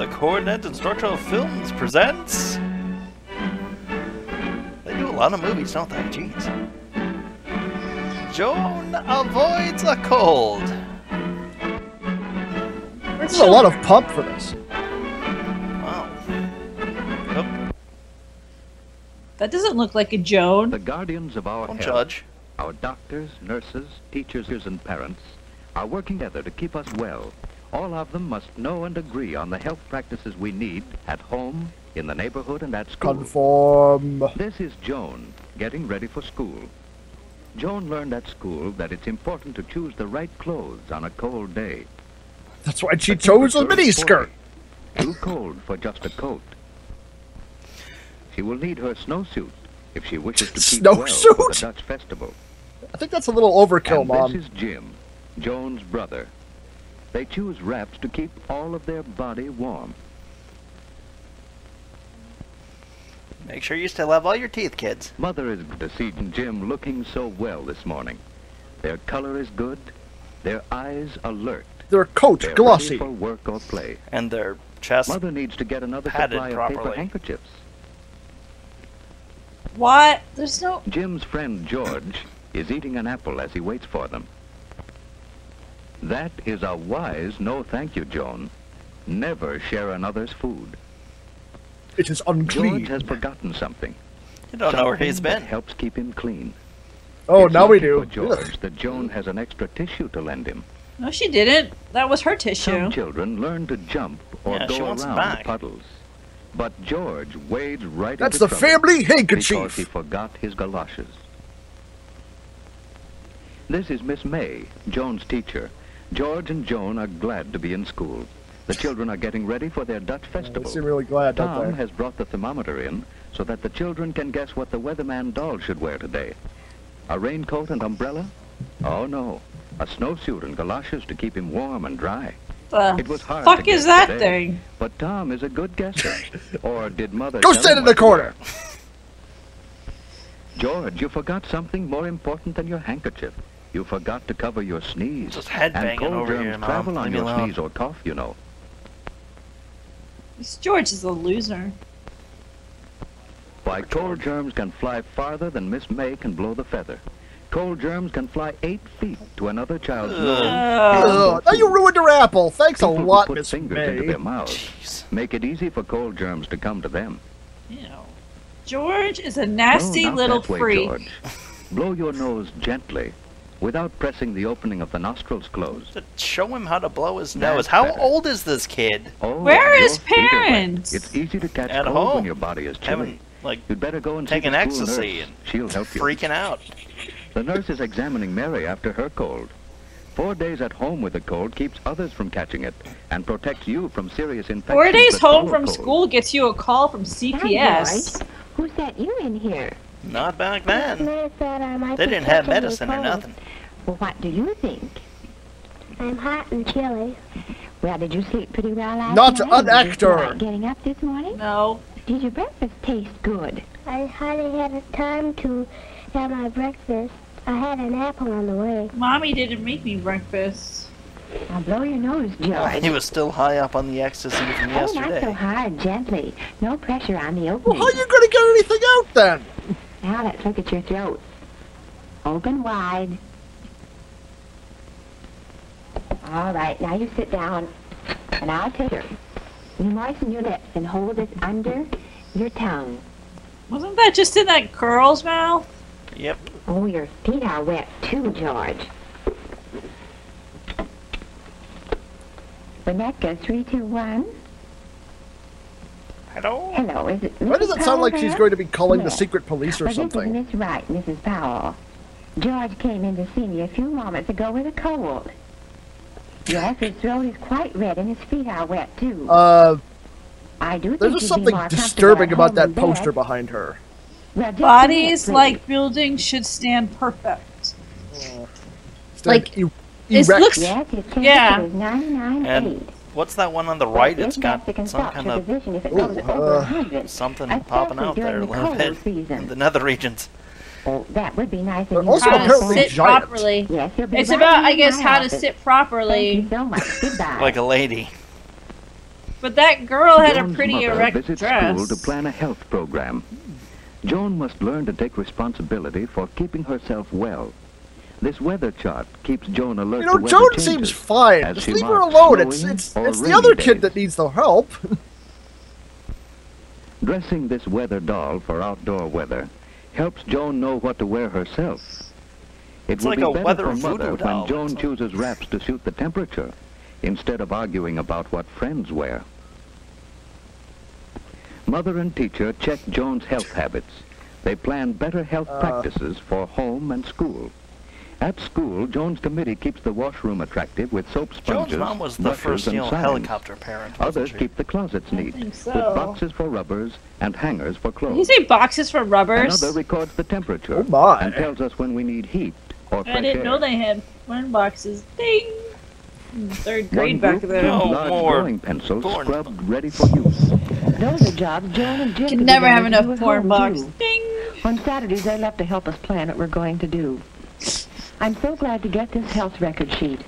The Coordinate Instructional Films presents... They do a lot of movies, don't they? Jeez. Joan avoids a cold. There's a lot of pump for this. Wow. Oh. That doesn't look like a Joan. The guardians of our Don't health, judge. our doctors, nurses, teachers, and parents are working together to keep us well. All of them must know and agree on the health practices we need at home, in the neighborhood, and at school. Conform. This is Joan, getting ready for school. Joan learned at school that it's important to choose the right clothes on a cold day. That's why she chose a miniskirt. Too cold for just a coat. She will need her snowsuit if she wishes to keep well for the Dutch festival. I think that's a little overkill, and Mom. This is Jim, Joan's brother. They choose wraps to keep all of their body warm. Make sure you still have all your teeth, kids. Mother is good to see Jim looking so well this morning. Their color is good, their eyes alert. Their coat They're glossy. ready for work or play. And their chest Mother needs to get another padded supply of paper properly. handkerchiefs. What? There's no... Jim's friend George is eating an apple as he waits for them. That is a wise no thank you, Joan. Never share another's food. It is unclean. George has forgotten something. You don't know where he's Something that been. helps keep him clean. Oh, It's now we lucky do. for George that Joan has an extra tissue to lend him. No, she didn't. That was her tissue. Some children learn to jump or Yeah, she go wants it around back. puddles. But George wades right That's into the trouble family because handkerchief. he forgot his galoshes. This is Miss May, Joan's teacher. George and Joan are glad to be in school. The children are getting ready for their Dutch They festival. seem really glad, don't Tom they? has brought the thermometer in so that the children can guess what the weatherman doll should wear today. A raincoat and umbrella? Oh no, a snowsuit and galoshes to keep him warm and dry. It was The hard fuck to guess is that today, thing? But Tom is a good guesser. Or did Mother Go tell stand him in the what to wear? corner. George, you forgot something more important than your handkerchief. You forgot to cover your sneeze. Just headbanging and cold over germs here, Mom. travel on Leave me your alone. sneeze or cough, you know. This George is a loser. Why, cold germs can fly farther than Miss May can blow the feather. Cold germs can fly 8 feet to another child's nose. Ugh, now you ruined her apple. Thanks a People who lot, put Miss fingers into May. their mouths Jeez. make it easy for cold germs to come to them. Ew. George is a nasty No, not little that way, freak. George. Blow your nose gently, without pressing the opening of the nostrils closed. To show him how to blow his That's nose. How better. old is this kid? Oh, Where are your his feet are wet. parents? It's easy to catch At cold home. when your body is chilly. Haven't, like, You'd better go and taken see the school ecstasy nurse. and She'll help you. freaking out. The nurse is examining Mary after her cold. 4 days at home with a cold keeps others from catching it and protects you from serious infections. 4 days that home follow from cold. school gets you a call from CPS. George. Who sent you in here? Not back then. Mary thought I might They be didn't have catching a medicine or cold. nothing. Well, what do you think? I'm hot and chilly. Well, did you sleep pretty well last Not night? an Did you feel actor. like getting up this morning? No. Did your breakfast taste good? I hardly had time to have my breakfast. I had an apple on the way. Mommy didn't make me breakfast. Now blow your nose, George. He was still high up on the ecstasy from Oh, not so yesterday. hard, gently. No pressure on the Well, opening. how are you gonna get anything out then? Now let's look at your throat. Open wide. All right, now you sit down, and I'll take her. You moisten your lips and hold this under your tongue. Wasn't that just in that girl's mouth? Yep. Oh, your feet are wet too, George. Winnetka, 3, 2, 1. Hello? Hello, is it Why does Mrs. it sound like Powell she's there? going to be calling the Yes. secret police or Well, something? This is Miss Wright, Mrs. Powell. George came in to see me a few moments ago with a cold. Yes, his throat is quite red and his feet are wet too. I do think There's he'd just be something more comfortable disturbing at about home that in bed. poster behind her. Well, just a Bodies minute, like buildings should stand perfect. It's Like, erect. it looks- please. Yes, his temperature Yeah. is 99.8. And what's that one on the right? It's got some kind of If it Ooh, goes over 100. something Especially popping out there a during the little cold bit. season. In the nether regions. Oh, that would be nice. They're if you also could. How to apparently sit giant. properly. Yes, you'll be It's right about, in I guess, my how to office. sit Thank properly. you so much. Goodbye. Like a lady. But that girl had Joan's a pretty mother erect visits dress. school to plan a health program. Joan must learn to take responsibility for keeping herself well. This weather chart keeps Joan alert. You know, to weather Joan changes seems fine. as Just she leave her marks alone. It's snowing or the rainy other kid days. that needs the help. Dressing this weather doll for outdoor weather helps Joan know what to wear herself. It will like be a better weather for Mother voodoo doll. when Joan chooses wraps to suit the temperature, instead of arguing about what friends wear. Mother and teacher check Joan's health habits. They plan better health practices for home and school. At school, Joan's committee keeps the washroom attractive with soap sponges, Joan's mom was the brushes, first, and signs. helicopter parent. wasn't Others she? keep the closets neat, think so. with boxes for rubbers and hangers for clothes. Did you say boxes for rubbers? Another records the temperature Oh my. and tells us when we need heat or fresh I didn't know air. they had fun boxes. Ding! Third One grade back group there. keeps No large more drawing pencils corn. scrubbed ready for use. Those are jobs Joan and Jim You can could never be have ready to do enough at corn home, box. too. Ding! On Saturdays, they love to help us plan what we're going to do. I'm so glad to get this health record sheet.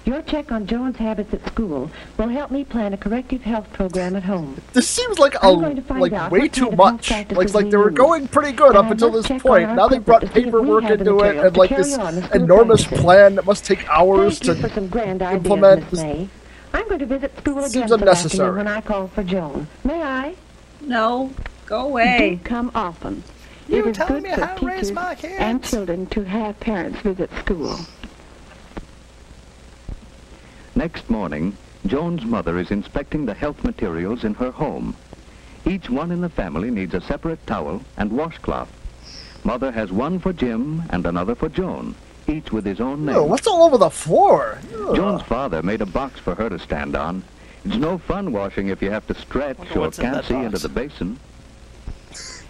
Your check on Joan's habits at school will help me plan a corrective health program at home. This seems like I'm going to find out way what too kind of health much. practices Like we they were use. going pretty good up And I until must this check on point. our Now they brought equipment to see if we paperwork have the into it materials and to like carry this on the school enormous practices. plan that must take hours Thank you for some grand ideas, implement. Miss May. I'm going to visit school again Seems this unnecessary. afternoon when I call for Joan. May I? No. Go away. Do come often. You It were is telling good me for how to raise teachers my kids. and children to have parents visit school. Next morning, Joan's mother is inspecting the health materials in her home. Each one in the family needs a separate towel and washcloth. Mother has one for Jim and another for Joan, each with his own name. Oh, what's all over the floor? Ugh. Joan's father made a box for her to stand on. It's no fun washing if you have to stretch Wonder or what's in can't that see box. into the basin.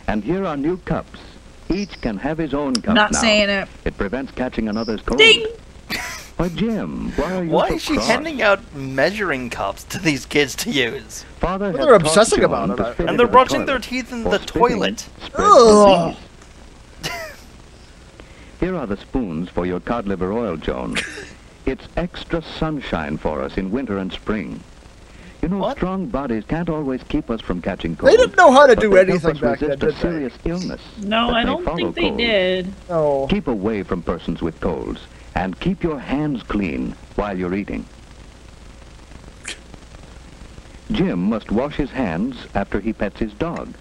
And here are new cups. Each can have his own cup Not now. saying it. It prevents catching another's cold. Ding! Why, Jim, why are you Why so is she cross? handing out measuring cups to these kids to use? Father Well, has they're taught obsessing Joan about it, to I- spit And they're into the brushing their toilet. teeth in For the spitting toilet. spreads Ugh. disease. Here are the spoons for your cod liver oil, Joan. It's extra sunshine for us in winter and spring. You know, What? strong bodies can't always keep us from catching cold. They didn't know how to but do they help anything us back then, resist did a they? serious illness No, that I may don't follow think they cold. did. Oh. Keep away from persons with colds and keep your hands clean while you're eating. Jim must wash his hands after he pets his dog,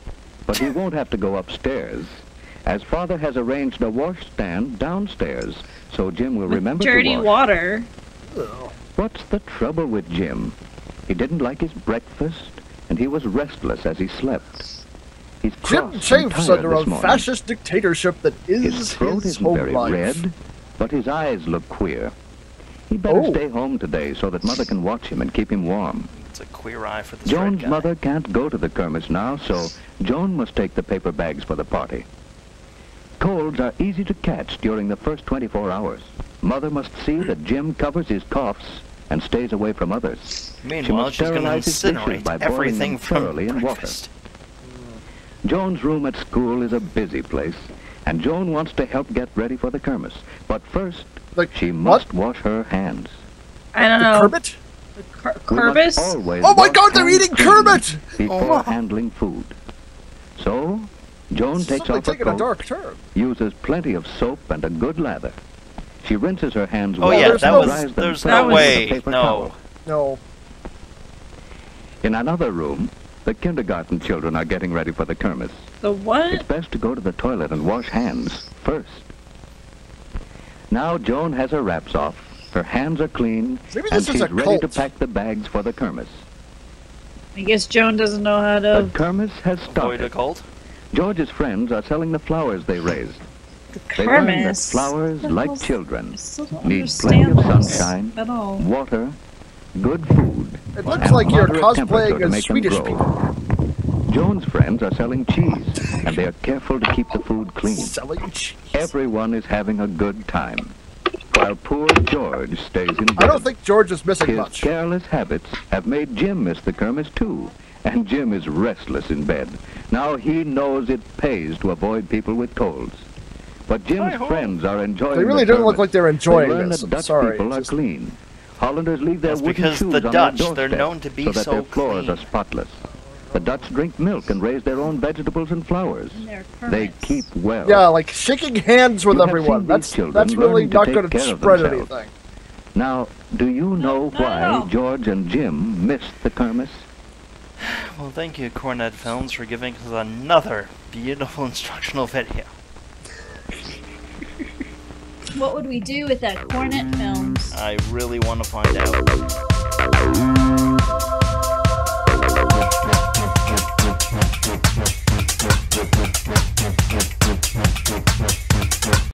but he won't have to go upstairs, as Father has arranged a washstand downstairs, so Jim will remember Dirty to wash. water. What's the trouble with Jim? He didn't like his breakfast, and he was restless as he slept. He's Jim cross and chafes tired under a this morning. fascist dictatorship that His is throat his isn't home very life. red, but his eyes look queer. He better Oh. stay home today so that Mother can watch him and keep him warm. It's a queer eye for this Joan's red guy. mother can't go to the kermis now, so Joan must take the paper bags for the party. Colds are easy to catch during the first 24 hours. Mother must see that Jim covers his coughs and stays away from others. Meanwhile, must she's going to sterilize his dishes incinerate by boiling everything them from thoroughly in water. breakfast. Joan's room at school is a busy place, and Joan wants to help get ready for the kermis. But first, Like, she what? must wash her hands. I don't The know. Kermit? We must Kermis? always Oh my wash God, they're hands eating clean Kermit! before Oh. handling food. So, Joan takes Suddenly off her taking a coat, dark turn. uses plenty of soap and a good lather. She rinses her hands Oh well yeah, there's that no- was. dries them There's thoroughly no with a way. paper No. towel. No. In another room, the kindergarten children are getting ready for the kermis. The what? It's best to go to the toilet and wash hands first. Now Joan has her wraps off, her hands are clean, Maybe and this is she's a ready to cult. pack the bags for the kermis. I guess Joan doesn't know how The to. kermis has Avoid a started. cold. George's friends are selling the flowers they raised. They learn that Kermis. flowers, The like hell's- children, I still don't need plenty understand of this sunshine, at all. water, good food, It looks and like you're moderate temperature cosplaying to as make them Swedish grow. people. Joan's friends are selling cheese, and they are careful to keep the food clean. Selling cheese. Everyone is having a good time, while poor George stays in bed. I don't think George is missing His much. careless habits have made Jim miss the kermis too, and Jim is restless in bed. Now he knows it pays to avoid people with colds. But Jim's Hi-ho. friends are enjoying They really the don't look kermis. like they're enjoying they learn this. that I'm Dutch sorry. people are Just- clean, Hollanders leave their That's wooden because shoes the on their Dutch, doorstep they're known to be so that so their floors clean. are spotless. The Dutch drink milk and raise their own vegetables and flowers. And they're They hermits. keep well. Yeah, like shaking hands with You have everyone. seen That's these children that's really learning to not take going to care of spread themselves. anything. Now, do you know not at why all. George and Jim missed the Kermis? Well, thank you, Cornet Films, for giving us another beautiful instructional video. What would we do with that Cornet Films? I really want to find out.